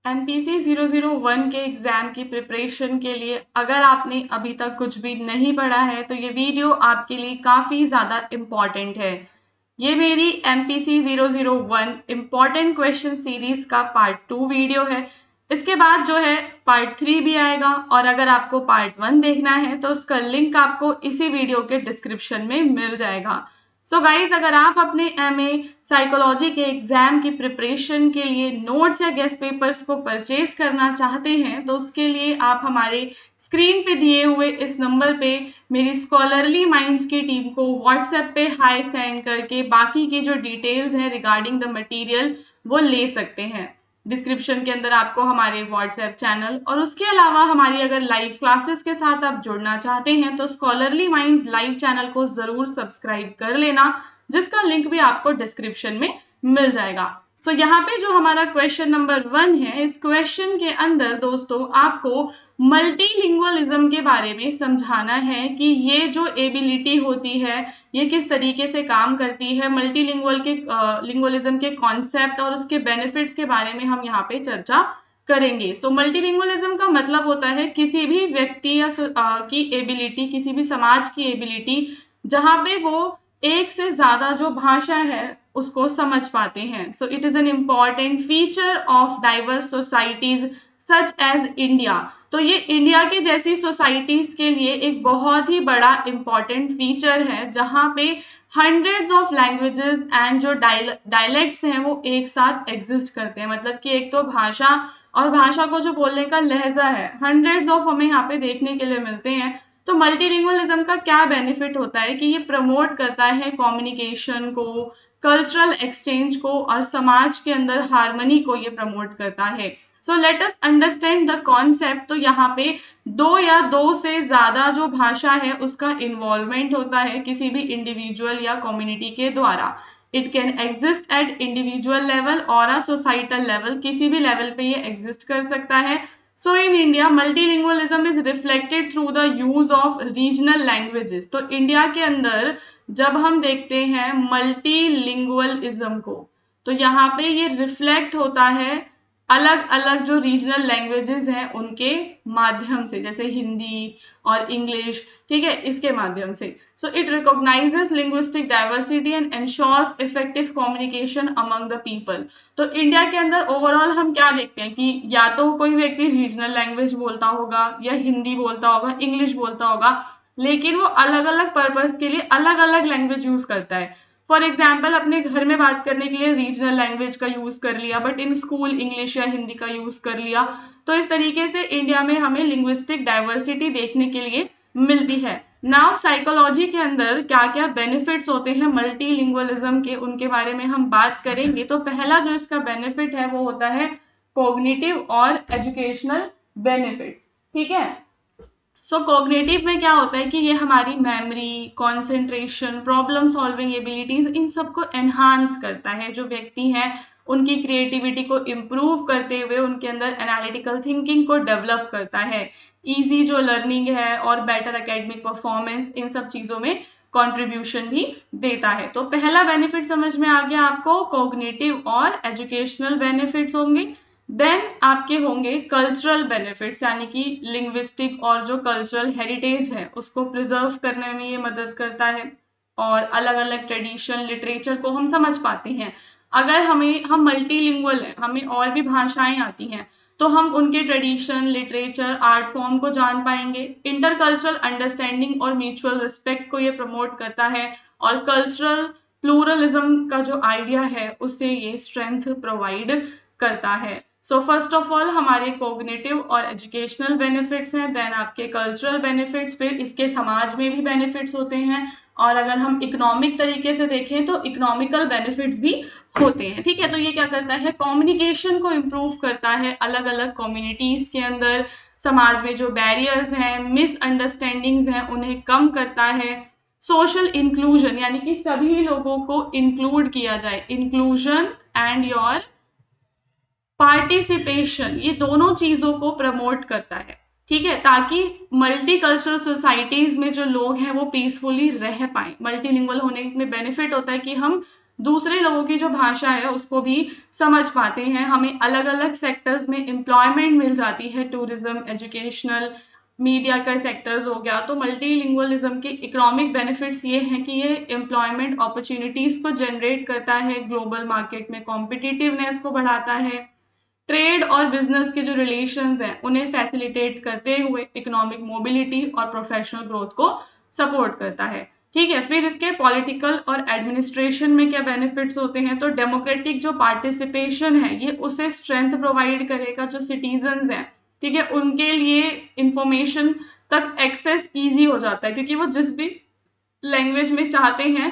MPC 001 के exam की preparation के लिए अगर आपने अभी तक कुछ भी नहीं पढ़ा है तो ये वीडियो आपके लिए काफ़ी ज़्यादा इम्पॉर्टेंट है। ये मेरी MPC 001 इम्पॉर्टेंट क्वेश्चन सीरीज का पार्ट 2 वीडियो है। इसके बाद जो है पार्ट 3 भी आएगा और अगर आपको पार्ट 1 देखना है तो उसका लिंक आपको इसी वीडियो के डिस्क्रिप्शन में मिल जाएगा। सो गाइज, अगर आप अपने MA साइकोलॉजी के एग्जाम की प्रिपरेशन के लिए नोट्स या गेस्ट पेपर्स को परचेज करना चाहते हैं तो उसके लिए आप हमारे स्क्रीन पे दिए हुए इस नंबर पे मेरी स्कॉलरली माइंड्स की टीम को व्हाट्सएप पे हाई सेंड करके बाकी की जो डिटेल्स हैं रिगार्डिंग द मटेरियल वो ले सकते हैं। डिस्क्रिप्शन के अंदर आपको हमारे व्हाट्सएप चैनल और उसके अलावा हमारी अगर लाइव क्लासेस के साथ आप जुड़ना चाहते हैं तो स्कॉलरली माइंड्स लाइव चैनल को जरूर सब्सक्राइब कर लेना, जिसका लिंक भी आपको डिस्क्रिप्शन में मिल जाएगा। तो यहाँ पे जो हमारा क्वेश्चन नंबर 1 है, इस क्वेश्चन के अंदर दोस्तों आपको मल्टीलिंगुअलिज्म के बारे में समझाना है कि ये जो एबिलिटी होती है ये किस तरीके से काम करती है। लिंगुअलिज्म के कॉन्सेप्ट और उसके बेनिफिट्स के बारे में हम यहाँ पे चर्चा करेंगे। सो मल्टीलिंगुअलिज्म का मतलब होता है किसी भी व्यक्ति या की एबिलिटी, किसी भी समाज की एबिलिटी जहाँ पे वो एक से ज्यादा जो भाषा है उसको समझ पाते हैं। So it is an important feature of diverse societies such as India. तो ये इंडिया की जैसी सोसाइटीज के लिए एक बहुत ही बड़ा इम्पॉर्टेंट फीचर है जहाँ पे हंड्रेड्स ऑफ लैंग्वेजेस एंड जो डायलेक्ट्स हैं वो एक साथ एग्जिस्ट करते हैं। मतलब कि एक तो भाषा और भाषा को जो बोलने का लहजा है हंड्रेड्स ऑफ हमें यहाँ पे देखने के लिए मिलते हैं। तो मल्टीलिंगुअलिज्म का क्या बेनिफिट होता है कि ये प्रमोट करता है कम्युनिकेशन को, कल्चरल एक्सचेंज को और समाज के अंदर हार्मनी को ये प्रमोट करता है। So let us understand the concept. तो यहाँ पे दो या दो से ज्यादा जो भाषा है उसका इन्वॉल्वमेंट होता है किसी भी इंडिविजुअल या कम्युनिटी के द्वारा। It can exist at individual level और अ सोसाइटल लेवल, किसी भी लेवल पे ये एग्जिस्ट कर सकता है। So in India, multilingualism is reflected through the use of regional languages. तो इंडिया के अंदर जब हम देखते हैं मल्टीलिंगुअलिज्म को तो यहाँ पे ये रिफ्लेक्ट होता है अलग अलग जो रीजनल लैंग्वेजेस हैं उनके माध्यम से, जैसे हिंदी और इंग्लिश, ठीक है, इसके माध्यम से। So it recognises linguistic diversity and ensures effective communication among the people. तो इंडिया के अंदर ओवरऑल हम क्या देखते हैं कि या तो कोई व्यक्ति रीजनल लैंग्वेज बोलता होगा या हिंदी बोलता होगा, इंग्लिश बोलता होगा, लेकिन वो अलग अलग पर्पस के लिए अलग अलग लैंग्वेज यूज करता है। फॉर एग्जाम्पल, अपने घर में बात करने के लिए रीजनल लैंग्वेज का यूज कर लिया, बट इन स्कूल इंग्लिश या हिंदी का यूज कर लिया। तो इस तरीके से इंडिया में हमें लिंग्विस्टिक डाइवर्सिटी देखने के लिए मिलती है। नाउ साइकोलॉजी के अंदर क्या क्या बेनिफिट्स होते हैं मल्टीलिंगुअलिज्म के, उनके बारे में हम बात करेंगे। तो पहला जो इसका बेनिफिट है वो होता है कॉग्निटिव और एजुकेशनल बेनिफिट्स, ठीक है। सो कॉग्निटिव में क्या होता है कि ये हमारी memory, concentration, problem solving abilities, इन सबको एनहांस करता है। जो व्यक्ति हैं उनकी क्रिएटिविटी को इम्प्रूव करते हुए उनके अंदर एनालिटिकल थिंकिंग को डेवलप करता है। इजी जो लर्निंग है और बेटर एकेडमिक परफॉर्मेंस, इन सब चीज़ों में कंट्रीब्यूशन भी देता है। तो पहला बेनिफिट समझ में आ गया आपको, कॉग्निटिव और एजुकेशनल बेनिफिट्स होंगे। देन आपके होंगे कल्चरल बेनिफिट्स, यानी कि लिंग्विस्टिक और जो कल्चरल हेरिटेज है उसको प्रिजर्व करने में ये मदद करता है और अलग अलग ट्रेडिशन, लिटरेचर को हम समझ पाते हैं। अगर हम मल्टीलिंगुअल हैं, हमें और भी भाषाएं आती हैं, तो हम उनके ट्रेडिशन, लिटरेचर, आर्ट फॉर्म को जान पाएंगे। इंटरकल्चरल अंडरस्टैंडिंग और म्यूचुअल रिस्पेक्ट को ये प्रमोट करता है और कल्चरल प्लूरलिज्म का जो आइडिया है उससे ये स्ट्रेंथ प्रोवाइड करता है। सो फर्स्ट ऑफ ऑल हमारे कॉग्निटिव और एजुकेशनल बेनिफिट्स हैं, देन आपके कल्चरल बेनिफिट्स, फिर इसके समाज में भी बेनिफिट्स होते हैं और अगर हम इकोनॉमिक तरीके से देखें तो इकोनॉमिकल बेनिफिट्स भी होते हैं, ठीक है। तो ये क्या करता है, कम्युनिकेशन को इम्प्रूव करता है अलग अलग कम्युनिटीज के अंदर। समाज में जो बैरियर्स हैं, मिसअंडरस्टैंडिंग्स हैं, उन्हें कम करता है। सोशल इंक्लूजन, यानी कि सभी लोगों को इंक्लूड किया जाए, इंक्लूजन एंड योर पार्टिसिपेशन, ये दोनों चीजों को प्रमोट करता है, ठीक है, ताकि मल्टीकल्चरल सोसाइटीज में जो लोग हैं वो पीसफुली रह पाए। मल्टीलिंगुअल होने में बेनिफिट होता है कि हम दूसरे लोगों की जो भाषा है उसको भी समझ पाते हैं, हमें अलग अलग सेक्टर्स में एम्प्लॉयमेंट मिल जाती है, टूरिज्म, एजुकेशनल, मीडिया का सेक्टर्स हो गया। तो मल्टीलिंगुअलिज्म के इकोनॉमिक बेनिफिट्स ये हैं कि ये एम्प्लॉयमेंट अपॉर्चुनिटीज को जनरेट करता है, ग्लोबल मार्केट में कॉम्पिटिटिवनेस को बढ़ाता है, ट्रेड और बिजनेस के जो रिलेशंस हैं उन्हें फैसिलिटेट करते हुए इकोनॉमिक मोबिलिटी और प्रोफेशनल ग्रोथ को सपोर्ट करता है। ठीक है, फिर इसके पॉलिटिकल और एडमिनिस्ट्रेशन में क्या बेनिफिट्स होते हैं, तो डेमोक्रेटिक जो पार्टिसिपेशन है ये उसे स्ट्रेंथ प्रोवाइड करेगा, जो सिटीजन्स हैं, ठीक है, उनके लिए इंफॉर्मेशन तक एक्सेस ईजी हो जाता है, क्योंकि वो जिस भी लैंग्वेज में चाहते हैं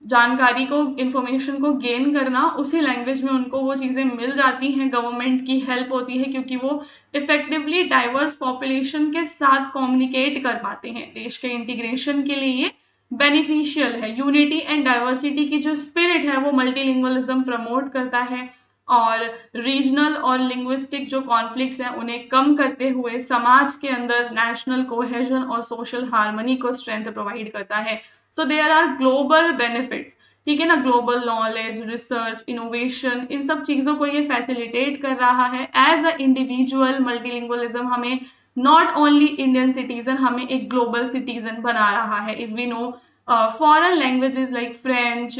जानकारी को, इंफॉर्मेशन को गेन करना, उसी लैंग्वेज में उनको वो चीज़ें मिल जाती हैं, गवर्नमेंट की हेल्प होती है, क्योंकि वो इफेक्टिवली डाइवर्स पॉपुलेशन के साथ कम्युनिकेट कर पाते हैं। देश के इंटीग्रेशन के लिए ये बेनिफिशियल है। यूनिटी एंड डाइवर्सिटी की जो स्पिरिट है वो मल्टीलिंगुअलिज्म प्रमोट करता है, और रीजनल और लिंग्विस्टिक जो कॉन्फ्लिक्ट्स हैं उन्हें कम करते हुए समाज के अंदर नेशनल कोहेजन और सोशल हार्मनी को स्ट्रेंथ प्रोवाइड करता है। So there are global benefits, ठीक है ना, ग्लोबल नॉलेज, रिसर्च, इनोवेशन, इन सब चीज़ों को ये फैसिलिटेट कर रहा है। एज अ इंडिविजुअल मल्टीलिंगुअलिज्म हमें नॉट ओनली इंडियन सिटीजन, हमें एक ग्लोबल सिटीजन बना रहा है। If we know foreign languages like French,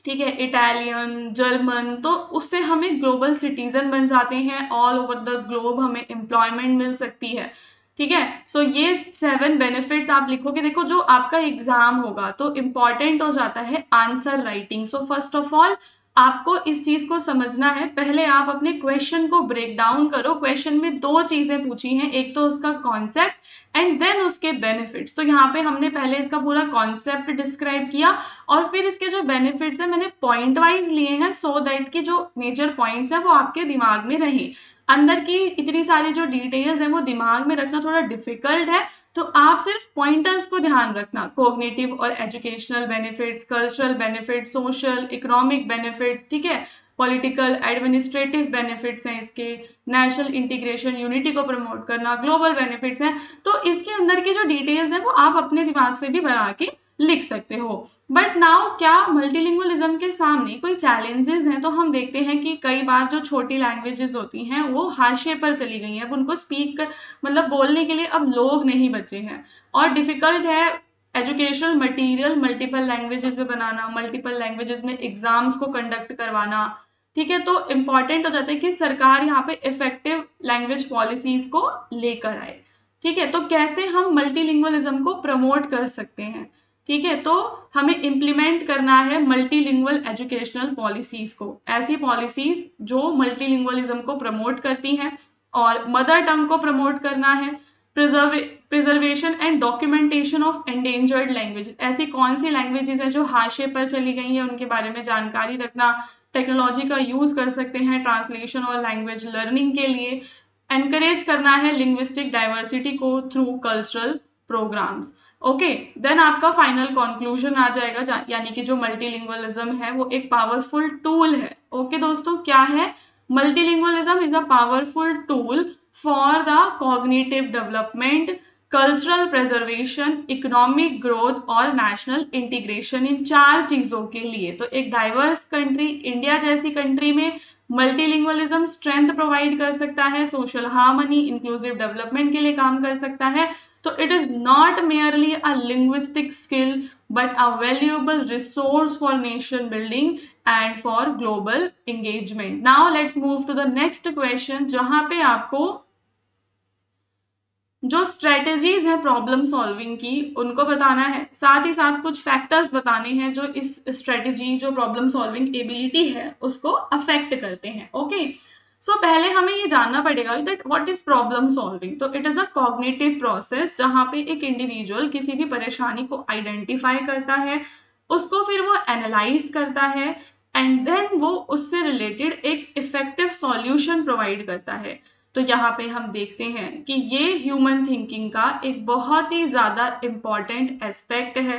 ठीक है, इटालियन, जर्मन, तो उससे हमें ग्लोबल सिटीजन बन जाते हैं, ऑल ओवर द ग्लोब हमें एम्प्लॉयमेंट मिल सकती है। ठीक है, सो ये 7 बेनिफिट्स आप लिखोगे। देखो जो आपका एग्जाम होगा तो इम्पॉर्टेंट हो जाता है answer writing. So first of all आपको इस चीज को समझना है, पहले आप अपने क्वेश्चन को ब्रेक डाउन करो। क्वेश्चन में 2 चीजें पूछी हैं, एक तो उसका कॉन्सेप्ट एंड देन उसके बेनिफिट्स। तो यहाँ पे हमने पहले इसका पूरा कॉन्सेप्ट डिस्क्राइब किया और फिर इसके जो बेनिफिट्स हैं मैंने पॉइंट वाइज लिए हैं, सो दैट कि जो मेजर पॉइंट्स हैं वो आपके दिमाग में रहे। अंदर की इतनी सारी जो डिटेल्स हैं वो दिमाग में रखना थोड़ा डिफिकल्ट है, तो आप सिर्फ पॉइंटर्स को ध्यान रखना। कोग्निटिव और educational benefits, cultural benefits, social economic benefits, ठीक है, पॉलिटिकल एडमिनिस्ट्रेटिव बेनिफिट्स हैं इसके, नेशनल इंटीग्रेशन, यूनिटी को प्रमोट करना, ग्लोबल बेनिफिट्स हैं। तो इसके अंदर की जो डिटेल्स हैं वो आप अपने दिमाग से भी बना के लिख सकते हो। बट नाउ क्या मल्टीलिंगुअलिज्म के सामने कोई चैलेंजेस हैं, तो हम देखते हैं कि कई बार जो छोटी लैंग्वेजेस होती हैं वो हाशिए पर चली गई हैं। अब उनको स्पीक मतलब बोलने के लिए अब लोग नहीं बचे हैं, और डिफिकल्ट है एजुकेशनल मटेरियल मल्टीपल लैंग्वेजेस में बनाना, मल्टीपल लैंग्वेजेस में एग्जाम्स को कंडक्ट करवाना। ठीक है, तो इम्पॉर्टेंट हो जाता है कि सरकार यहाँ पे इफेक्टिव लैंग्वेज पॉलिसीज को लेकर आए। ठीक है, तो कैसे हम मल्टीलिंगुअलिज्म को प्रमोट कर सकते हैं, ठीक है, तो हमें इम्प्लीमेंट करना है मल्टीलिंगुअल एजुकेशनल पॉलिसीज को, ऐसी पॉलिसीज जो मल्टीलिंगुअलिज्म को प्रमोट करती हैं और मदर टंग को प्रमोट करना है। Preservation and documentation of endangered language, ऐसी कौन सी लैंग्वेजेस हैं जो हाशिए पर चली गई हैं उनके बारे में जानकारी रखना। टेक्नोलॉजी का यूज कर सकते हैं ट्रांसलेशन और लैंग्वेज लर्निंग के लिए। एनकरेज करना है लिंग्विस्टिक डाइवर्सिटी को through cultural programmes. Okay, then आपका फाइनल कंक्लूजन आ जाएगा, यानी कि जो मल्टीलिंगुअलिज्म है वो एक पावरफुल टूल है। ओके दोस्तों, क्या है? Multilingualism is a powerful tool for the cognitive development, cultural preservation, economic growth और नेशनल इंटीग्रेशन, इन 4 चीजों के लिए। तो एक डाइवर्स कंट्री इंडिया जैसी कंट्री में मल्टीलिंगुअलिज्म स्ट्रेंथ प्रोवाइड कर सकता है, सोशल हार्मनी, इंक्लूसिव डेवलपमेंट के लिए काम कर सकता है। So it is not merely a linguistic skill but a valuable resource for nation building and for global engagement. Now let's move to the next question, जहां पे आपको जो स्ट्रेटजीज हैं प्रॉब्लम सॉल्विंग की उनको बताना है, साथ ही साथ कुछ फैक्टर्स बताने हैं जो इस स्ट्रेटजी, जो प्रॉब्लम सॉल्विंग एबिलिटी है उसको अफेक्ट करते हैं। ओके, सो पहले हमें ये जानना पड़ेगा that what is problem solving. तो it is a cognitive process जहां पे एक इंडिविजुअल किसी भी परेशानी को आइडेंटिफाई करता है, उसको फिर वो एनालाइज करता है एंड देन वो उससे रिलेटेड एक इफेक्टिव सॉल्यूशन प्रोवाइड करता है। तो यहाँ पे हम देखते हैं कि ये ह्यूमन थिंकिंग का एक बहुत ही ज़्यादा इम्पॉर्टेंट एस्पेक्ट है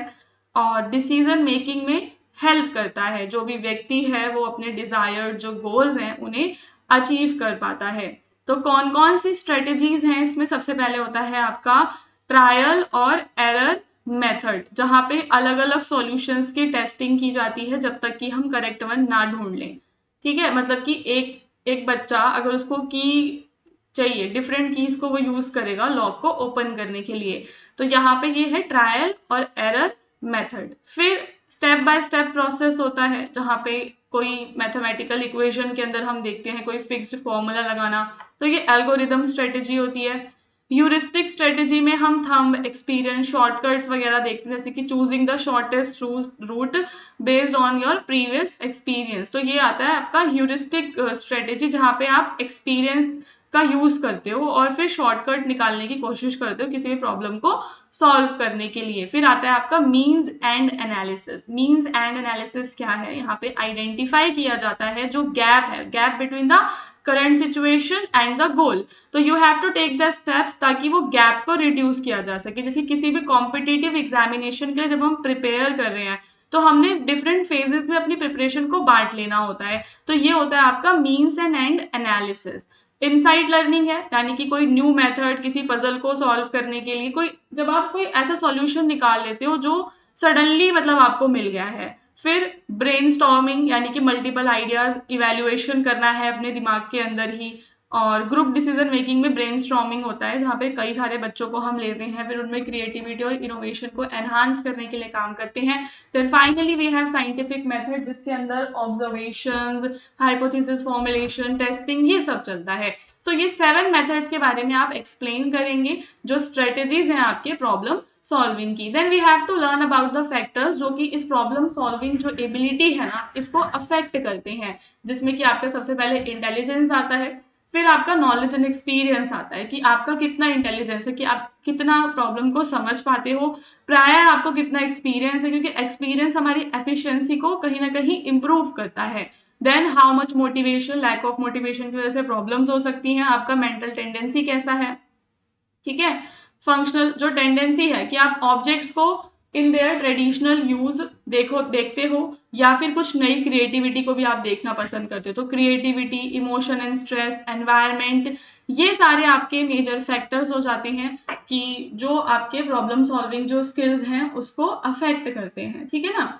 और डिसीजन मेकिंग में हेल्प करता है। जो भी व्यक्ति है वो अपने डिजायर्ड जो गोल्स हैं उन्हें अचीव कर पाता है। तो कौन कौन सी स्ट्रेटजीज हैं इसमें? सबसे पहले होता है आपका ट्रायल और एरर मेथड, जहाँ पे अलग अलग सॉल्यूशंस की टेस्टिंग की जाती है जब तक कि हम करेक्ट वन ना ढूंढ लें। ठीक है, मतलब कि एक एक बच्चा अगर उसको की चाहिए, डिफरेंट कीज को वो यूज करेगा लॉक को ओपन करने के लिए। तो यहाँ पे ये है ट्रायल और एरर मेथड। फिर स्टेप बाय स्टेप प्रोसेस होता है जहाँ पे कोई मैथमेटिकल इक्वेशन के अंदर हम देखते हैं कोई फिक्स्ड फॉर्मूला लगाना, तो ये एल्गोरिदम स्ट्रेटेजी होती है। ह्यूरिस्टिक स्ट्रेटेजी में हम थंब, एक्सपीरियंस, शॉर्टकट्स वगैरह देखते हैं, जैसे कि choosing the shortest route based on your previous experience. तो ये आता है आपका ह्यूरिस्टिक स्ट्रेटेजी, जहाँ पे आप एक्सपीरियंस का यूज करते हो और फिर शॉर्टकट निकालने की कोशिश करते हो किसी भी प्रॉब्लम को सॉल्व करने के लिए। फिर आता है आपका means and analysis. Means and analysis क्या है? यहाँ पे आइडेंटिफाई किया जाता है जो गैप है, gap between the current situation and the goal. तो you have to take the steps ताकि वो गैप को रिड्यूस किया जा सके। जैसे किसी भी कॉम्पिटिटिव एग्जामिनेशन के लिए जब हम प्रिपेयर कर रहे हैं तो हमने डिफरेंट फेजेस में अपनी प्रिपरेशन को बांट लेना होता है। तो ये होता है आपका means and analysis. Insight learning है, यानी कि कोई न्यू मेथड किसी पजल को सॉल्व करने के लिए, कोई जब आप कोई ऐसा सॉल्यूशन निकाल लेते हो जो सडनली मतलब आपको मिल गया है। फिर ब्रेनस्टॉर्मिंग, यानी कि मल्टीपल आइडियाज इवेल्युएशन करना है अपने दिमाग के अंदर ही। और ग्रुप डिसीजन मेकिंग में ब्रेनस्टॉर्मिंग होता है, जहाँ पे कई सारे बच्चों को हम लेते हैं, फिर उनमें क्रिएटिविटी और इनोवेशन को एनहांस करने के लिए काम करते हैं। फिर finally we have scientific method, जिसके अंदर ऑब्जर्वेशंस, हाइपोथेसिस फॉर्मुलेशन, टेस्टिंग, ये सब चलता है। तो ये 7 मेथड्स के बारे में आप एक्सप्लेन करेंगे जो स्ट्रेटेजीज हैं आपके प्रॉब्लम सॉल्विंग की। Then we have to learn about the factors जो कि इस प्रॉब्लम सॉल्विंग जो एबिलिटी है ना इसको अफेक्ट करते हैं, जिसमें कि आपका सबसे पहले इंटेलिजेंस आता है, फिर आपका नॉलेज एंड एक्सपीरियंस आता है कि आपका कितना इंटेलिजेंस है, कि आप कितना प्रॉब्लम को समझ पाते हो। प्रायर आपको कितना एक्सपीरियंस है, क्योंकि एक्सपीरियंस हमारी एफिशिएंसी को कहीं ना कहीं इंप्रूव करता है। Then how much motivation, lack of motivation की वजह से प्रॉब्लम्स हो सकती हैं। आपका मेंटल टेंडेंसी कैसा है, ठीक है। फंक्शनल जो टेंडेंसी है कि आप ऑब्जेक्ट्स को इन देयर ट्रेडिशनल यूज देखते हो, या फिर कुछ नई क्रिएटिविटी को भी आप देखना पसंद करते हो। तो creativity, emotion and stress, environment, ये सारे आपके मेजर फैक्टर्स हो जाते हैं कि जो आपके प्रॉब्लम सॉल्विंग जो स्किल्स हैं उसको अफेक्ट करते हैं, ठीक है ना।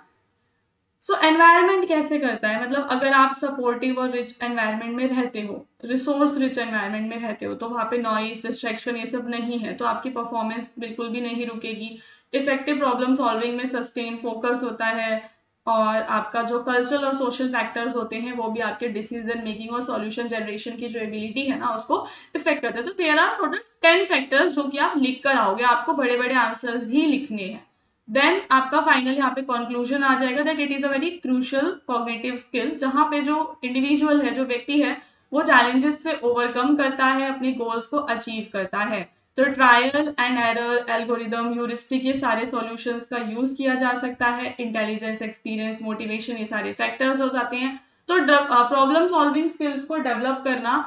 सो एनवायरनमेंट कैसे करता है, मतलब अगर आप सपोर्टिव और रिच एनवायरनमेंट में रहते हो, रिसोर्स रिच एनवायरनमेंट में रहते हो, तो वहाँ पे नॉइज, डिस्ट्रैक्शन ये सब नहीं है, तो आपकी परफॉर्मेंस बिल्कुल भी नहीं रुकेगी। इफेक्टिव प्रॉब्लम सॉल्विंग में सस्टेन फोकस होता है, और आपका जो कल्चरल और सोशल फैक्टर्स होते हैं वो भी आपके डिसीजन मेकिंग और सॉल्यूशन जनरेशन की जो एबिलिटी है ना उसको इफेक्ट करते हैं। तो देयर आर टोटल 10 फैक्टर्स जो कि आप लिख कर आओगे, आपको बड़े बड़े आंसर्स ही लिखने हैं। देन आपका फाइनल यहाँ पे कंक्लूजन आ जाएगा that it is a very crucial cognitive skill, जहाँ पे जो इंडिविजुअल है, जो व्यक्ति है, वो चैलेंजेस से ओवरकम करता है, अपने गोल्स को अचीव करता है। तो trial and error, algorithm, heuristic, ये सारे सॉल्यूशंस का यूज किया जा सकता है। इंटेलिजेंस, एक्सपीरियंस, मोटिवेशन, ये सारे फैक्टर्स हो जाते हैं। तो प्रॉब्लम सॉल्विंग स्किल्स को डेवलप करना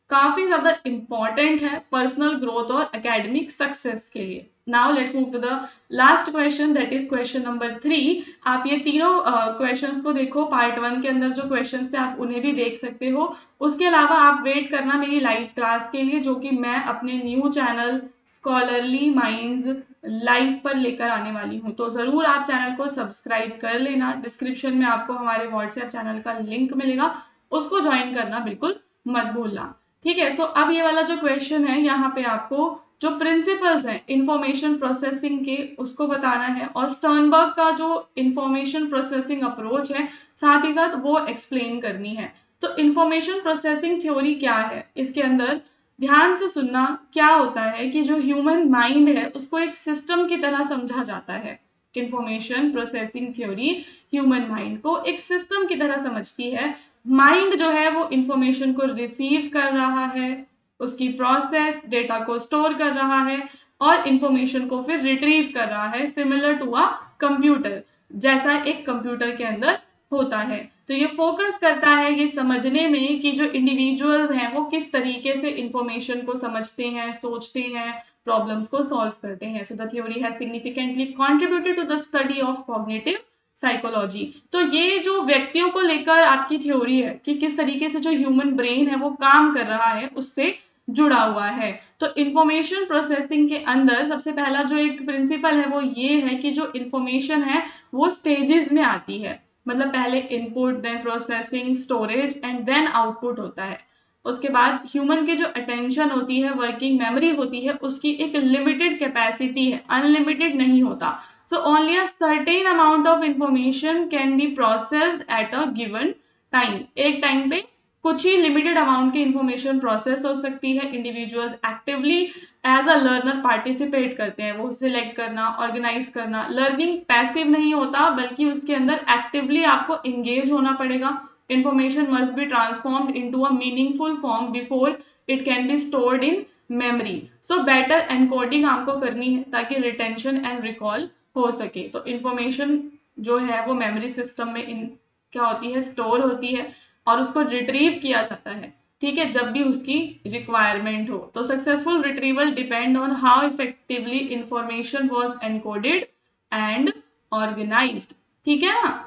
काफी ज्यादा इंपॉर्टेंट है पर्सनल ग्रोथ और एकेडमिक सक्सेस के लिए। Now let's move to the last question, that is question number 3। आप ये तीनों क्वेश्चंस को देखो, पार्ट 1 के अंदर जो क्वेश्चंस थे आप उन्हें भी देख सकते हो। उसके अलावा आप वेट करना मेरी लाइव क्लास के लिए, जो कि मैं अपने new channel scholarly minds live पर लेकर आने वाली हूँ। तो जरूर आप चैनल को सब्सक्राइब कर लेना, डिस्क्रिप्शन में आपको हमारे व्हाट्सएप चैनल का लिंक मिलेगा, उसको ज्वाइन करना बिल्कुल मत भूलना, ठीक है। सो अब ये वाला जो क्वेश्चन है, यहाँ पे आपको जो प्रिंसिपल्स हैं इंफॉर्मेशन प्रोसेसिंग के उसको बताना है, और स्टर्नबर्ग का जो इंफॉर्मेशन प्रोसेसिंग अप्रोच है साथ ही साथ वो एक्सप्लेन करनी है। तो इंफॉर्मेशन प्रोसेसिंग थ्योरी क्या है, इसके अंदर ध्यान से सुनना, क्या होता है कि जो ह्यूमन माइंड है उसको एक सिस्टम की तरह समझा जाता है। Information processing theory human mind को एक सिस्टम की तरह समझती है। माइंड जो है वो इंफॉर्मेशन को रिसीव कर रहा है, उसकी प्रोसेस डेटा को स्टोर कर रहा है, और इंफॉर्मेशन को फिर रिट्रीव कर रहा है, सिमिलर टू अ कंप्यूटर, जैसा एक कंप्यूटर के अंदर होता है। तो ये फोकस करता है ये समझने में कि जो इंडिविजुअल्स हैं वो किस तरीके से इंफॉर्मेशन को समझते हैं, सोचते हैं, प्रॉब्लम्स को सॉल्व करते हैं। So the theory has significantly contributed to the study of cognitive psychology. तो ये जो व्यक्तियों को लेकर आपकी थ्योरी है कि किस तरीके से जो ह्यूमन ब्रेन है वो काम कर रहा है, उससे जुड़ा हुआ है। तो इंफॉर्मेशन प्रोसेसिंग के अंदर सबसे पहला जो एक प्रिंसिपल है वो ये है कि जो इंफॉर्मेशन है वो स्टेजेस में आती है, मतलब पहले input, then processing, storage and then output होता है। उसके बाद ह्यूमन की जो अटेंशन होती है, वर्किंग मेमोरी होती है, उसकी एक लिमिटेड कैपेसिटी है, अनलिमिटेड नहीं होता। So only a certain amount of information can be processed at a given time. एक टाइम पे कुछ ही लिमिटेड अमाउंट की इंफॉर्मेशन प्रोसेस हो सकती है। Individuals actively as a learner participate करते हैं, वो सिलेक्ट करना, ऑर्गेनाइज करना। लर्निंग पैसिव नहीं होता, बल्कि उसके अंदर एक्टिवली आपको इंगेज होना पड़ेगा। Information must be transformed into a meaningful form before it can be stored in memory. So better encoding आपको करनी है ताकि रिटेंशन एंड रिकॉल हो सके। तो इंफॉर्मेशन जो है वो मेमोरी सिस्टम में क्या होती है, स्टोर होती है, और उसको रिट्रीव किया जाता है, ठीक है, जब भी उसकी रिक्वायरमेंट हो। तो successful retrieval depend on how effectively information was encoded and organised. ठीक है ना।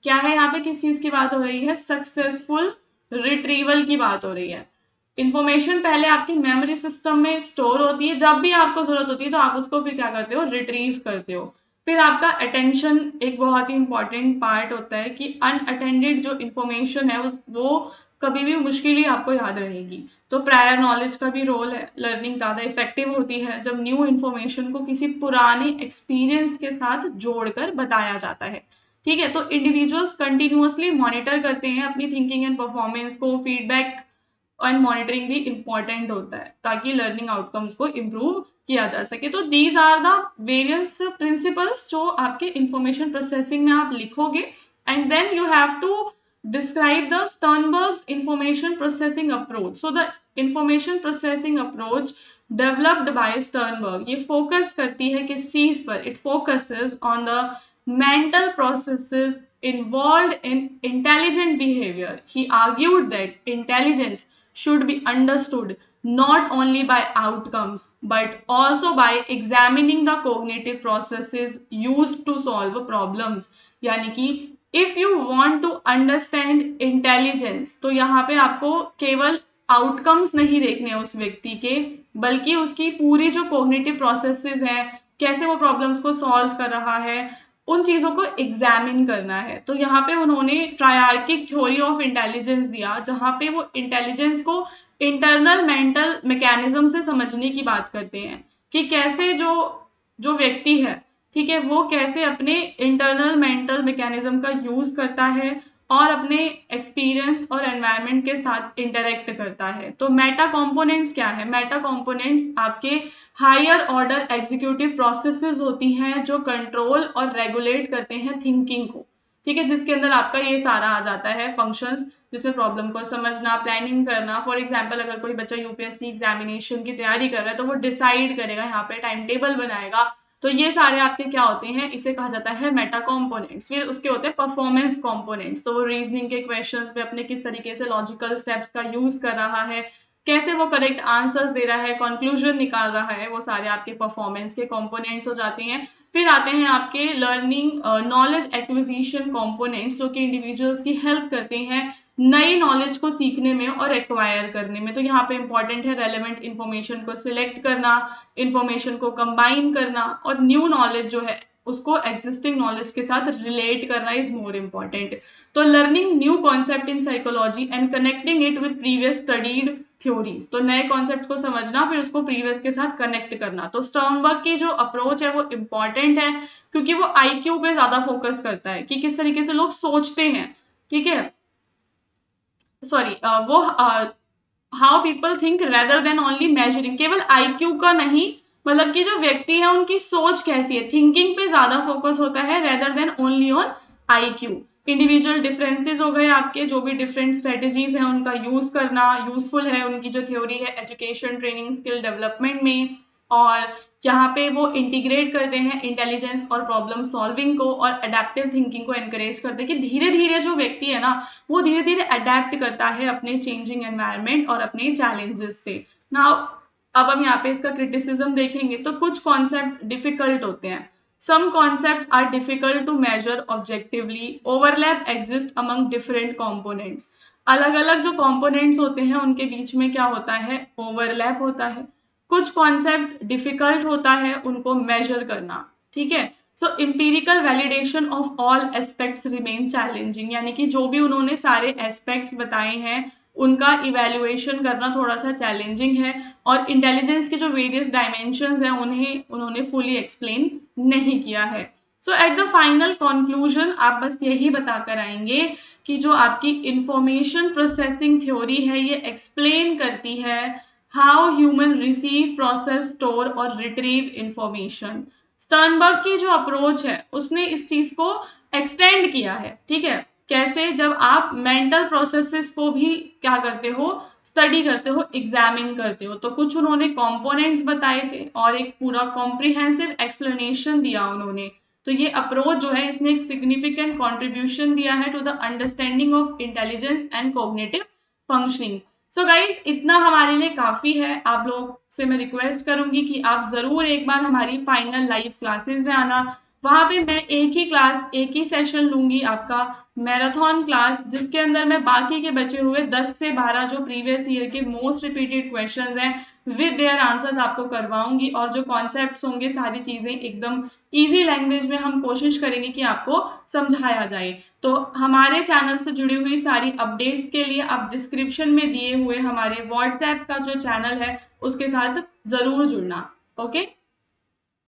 क्या है यहाँ पे, किस चीज की बात हो रही है, सक्सेसफुल रिट्रीवल की बात हो रही है। इंफॉर्मेशन पहले आपकी मेमोरी सिस्टम में स्टोर होती है, जब भी आपको जरूरत होती है तो आप उसको फिर क्या करते हो, रिट्रीव करते हो। फिर आपका अटेंशन एक बहुत ही इंपॉर्टेंट पार्ट होता है कि अनअटेंडेड जो इंफॉर्मेशन है वो कभी भी मुश्किल ही आपको याद रहेगी। तो प्रायर नॉलेज का भी रोल है। लर्निंग ज्यादा इफेक्टिव होती है जब न्यू इन्फॉर्मेशन को किसी पुराने एक्सपीरियंस के साथ जोड़कर बताया जाता है। ठीक है, तो इंडिविजुअल्स कंटिन्यूअसली मॉनिटर करते हैं अपनी थिंकिंग एंड परफॉर्मेंस को। फीडबैक एंड मॉनिटरिंग भी इंपॉर्टेंट होता है ताकि लर्निंग आउटकम्स को इम्प्रूव किया जा सके। तो these are the various principles जो आपके इंफॉर्मेशन प्रोसेसिंग में आप लिखोगे, and then you have to describe the Sternberg's information processing approach. So the information processing approach developed by Sternberg, ये फोकस करती है किस चीज पर, it focuses on the mental processes involved in intelligent behavior. He argued that intelligence should be understood not only by outcomes but also by examining the cognitive processes used to solve problems. यानी कि if you want to understand intelligence, तो यहाँ पे आपको केवल outcomes नहीं देखने उस व्यक्ति के, बल्कि उसकी पूरी जो कॉग्निटिव प्रोसेसेस हैं, कैसे वो प्रॉब्लम्स को सॉल्व कर रहा है, उन चीजों को एग्जामिन करना है। तो यहाँ पे उन्होंने ट्रायर्किक थ्योरी ऑफ इंटेलिजेंस दिया, जहाँ पे वो इंटेलिजेंस को इंटरनल मेंटल मैकेनिज्म से समझने की बात करते हैं कि कैसे जो जो व्यक्ति है, ठीक है, वो कैसे अपने इंटरनल मेंटल मैकेनिज्म का यूज करता है और अपने एक्सपीरियंस और एनवायरनमेंट के साथ इंटरेक्ट करता है। तो मेटा कंपोनेंट्स क्या है, मेटा कंपोनेंट्स आपके हायर ऑर्डर एग्जीक्यूटिव प्रोसेसेस होती हैं जो कंट्रोल और रेगुलेट करते हैं थिंकिंग को। ठीक है, जिसके अंदर आपका ये सारा आ जाता है फंक्शंस, जिसमें प्रॉब्लम को समझना, प्लानिंग करना। फॉर एग्जांपल अगर कोई बच्चा यूपीएससी एग्जामिनेशन की तैयारी कर रहा है तो वो डिसाइड करेगा, यहाँ पे टाइम टेबल बनाएगा। तो ये सारे आपके क्या होते हैं, इसे कहा जाता है मेटा कंपोनेंट्स। फिर उसके होते हैं परफॉर्मेंस कंपोनेंट्स। तो वो रीजनिंग के क्वेश्चंस पे अपने किस तरीके से लॉजिकल स्टेप्स का यूज कर रहा है, कैसे वो करेक्ट आंसर्स दे रहा है, कंक्लूजन निकाल रहा है, वो सारे आपके परफॉर्मेंस के कंपोनेंट्स हो जाते हैं। फिर आते हैं आपके लर्निंग नॉलेज एक्विजिशन कंपोनेंट्स, जो कि इंडिविजुअल्स की हेल्प करते हैं नई नॉलेज को सीखने में और एक्वायर करने में। तो यहाँ पे इंपॉर्टेंट है रेलेवेंट इंफॉर्मेशन को सिलेक्ट करना, इंफॉर्मेशन को कंबाइन करना, और न्यू नॉलेज जो है उसको एग्जिस्टिंग नॉलेज के साथ रिलेट करना इज मोर इम्पॉर्टेंट। तो learning new concept in psychology and connecting it with previous studied theories. तो नए कॉन्सेप्ट को समझना, फिर उसको प्रीवियस के साथ कनेक्ट करना। तो स्टर्नबर्ग की जो अप्रोच है वो इम्पॉर्टेंट है क्योंकि वो आईक्यू पे ज्यादा फोकस करता है कि किस तरीके से लोग सोचते हैं। ठीक है, सॉरी, वो how people think rather than only measuring, केवल आईक्यू का नहीं, मतलब कि जो व्यक्ति है उनकी सोच कैसी है, थिंकिंग पे ज्यादा फोकस होता है rather than only on IQ. Individual differences हो गए आपके, जो भी डिफरेंट स्ट्रेटेजीज हैं उनका यूज करना यूजफुल है, उनकी जो थ्योरी है एजुकेशन, ट्रेनिंग, स्किल डेवलपमेंट में। और यहाँ पे वो इंटीग्रेट करते हैं इंटेलिजेंस और प्रॉब्लम सॉल्विंग को, और अडेप्टिव थिंकिंग को एनकरेज करते हैं कि धीरे धीरे जो व्यक्ति है ना वो धीरे धीरे अडेप्ट करता है अपने चेंजिंग एनवायरनमेंट और अपने चैलेंजेस से। नाउ अब हम यहाँ पे इसका क्रिटिसिज्म देखेंगे तो कुछ कॉन्सेप्ट्स डिफिकल्ट होते हैं। Some concepts are difficult to measure objectively, overlap exist among different components. अलग अलग जो कंपोनेंट्स होते हैं उनके बीच में क्या होता है, ओवरलैप होता है। कुछ कॉन्सेप्ट्स डिफिकल्ट होता है उनको मेजर करना, ठीक है। So empirical validation of all aspects remain challenging, यानी कि जो भी उन्होंने सारे एस्पेक्ट्स बताए हैं उनका इवेल्युएशन करना थोड़ा सा चैलेंजिंग है, और इंटेलिजेंस के जो वेरियस डायमेंशंस हैं उन्हें उन्होंने फुली एक्सप्लेन नहीं किया है। सो एट द फाइनल कंक्लूजन आप बस यही बताकर आएंगे कि जो आपकी इंफॉर्मेशन प्रोसेसिंग थ्योरी है ये एक्सप्लेन करती है how human receive, process, store और रिट्रीव इंफॉर्मेशन। स्टर्नबर्ग की जो अप्रोच है उसने इस चीज को एक्सटेंड किया है, ठीक है। कैसे, जब आप मेंटल प्रोसेसेस को भी क्या करते हो, स्टडी करते हो, एग्जामिन करते हो, तो कुछ उन्होंने कंपोनेंट्स बताए थे और एक पूरा कॉम्प्रिहेंसिव एक्सप्लेनेशन दिया उन्होंने। तो ये अप्रोच जो है इसने एक सिग्निफिकेंट कंट्रीब्यूशन दिया है to the understanding of intelligence and cognitive functioning. So guys इतना हमारे लिए काफी है। आप लोग से मैं रिक्वेस्ट करूंगी कि आप जरूर एक बार हमारी फाइनल लाइव क्लासेस में आना। वहां पे मैं एक ही क्लास, एक ही सेशन लूंगी, आपका मैराथन क्लास, जिसके अंदर मैं बाकी के बचे हुए 10 से 12 जो प्रीवियस ईयर के मोस्ट रिपीटेड क्वेश्चंस हैं विद देयर आंसर्स आपको करवाऊंगी, और जो कॉन्सेप्ट्स होंगे सारी चीजें एकदम इजी लैंग्वेज में हम कोशिश करेंगे कि आपको समझाया जाए। तो हमारे चैनल से जुड़ी हुई सारी अपडेट्स के लिए आप डिस्क्रिप्शन में दिए हुए हमारे व्हाट्सएप का जो चैनल है उसके साथ जरूर जुड़ना। ओके।